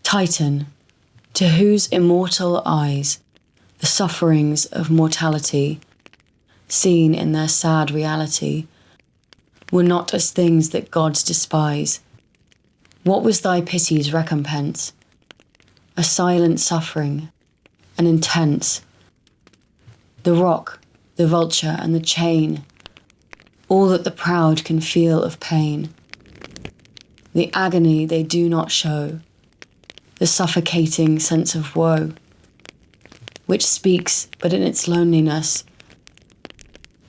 Titan, to whose immortal eyes the sufferings of mortality, seen in their sad reality, were not as things that gods despise. What was thy pity's recompense? A silent suffering, an intense. The rock, the vulture, and the chain, all that the proud can feel of pain. The agony they do not show, the suffocating sense of woe, which speaks but in its loneliness,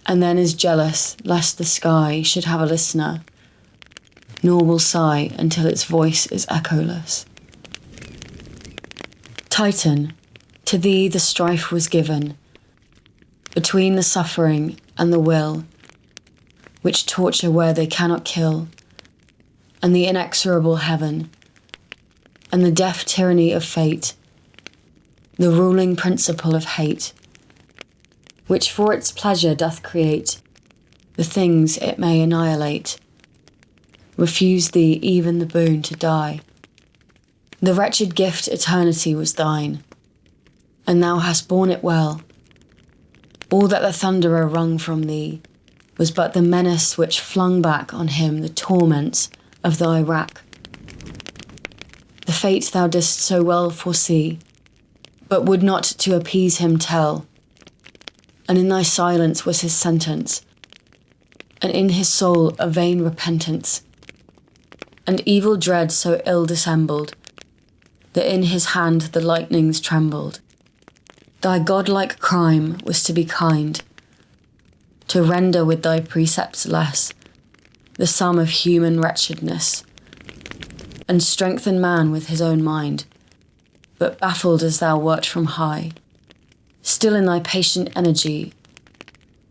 and then is jealous lest the sky should have a listener, nor will sigh until its voice is echoless. Titan, to thee the strife was given, between the suffering and the will, which torture where they cannot kill, and the inexorable heaven, and the deaf tyranny of fate, the ruling principle of hate, which for its pleasure doth create the things it may annihilate, refuse thee even the boon to die. The wretched gift eternity was thine, and thou hast borne it well. All that the thunderer wrung from thee was but the menace which flung back on him the torments of thy rack. The fate thou didst so well foresee, but would not to appease him tell, and in thy silence was his sentence, and in his soul a vain repentance, and evil dread so ill dissembled, that in his hand the lightnings trembled. Thy godlike crime was to be kind, to render with thy precepts less the sum of human wretchedness, and strengthen man with his own mind, but baffled as thou wert from high, still in thy patient energy,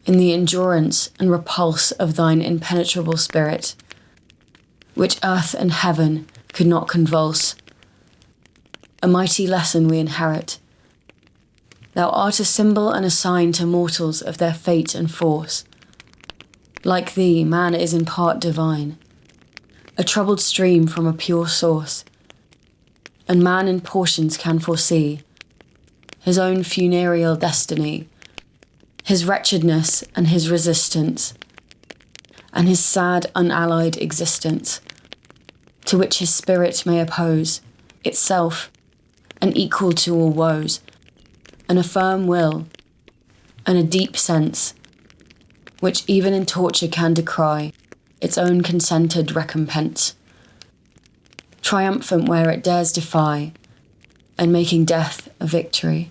in the endurance and repulse of thine impenetrable spirit, which earth and heaven could not convulse. A mighty lesson we inherit. Thou art a symbol and a sign to mortals of their fate and force. Like thee, man is in part divine, a troubled stream from a pure source, and man in portions can foresee his own funereal destiny, his wretchedness and his resistance, and his sad unallied existence, to which his spirit may oppose itself and equal to all woes, and a firm will, and a deep sense, which even in torture can decry its own consented recompense, triumphant where it dares defy, and making death a victory.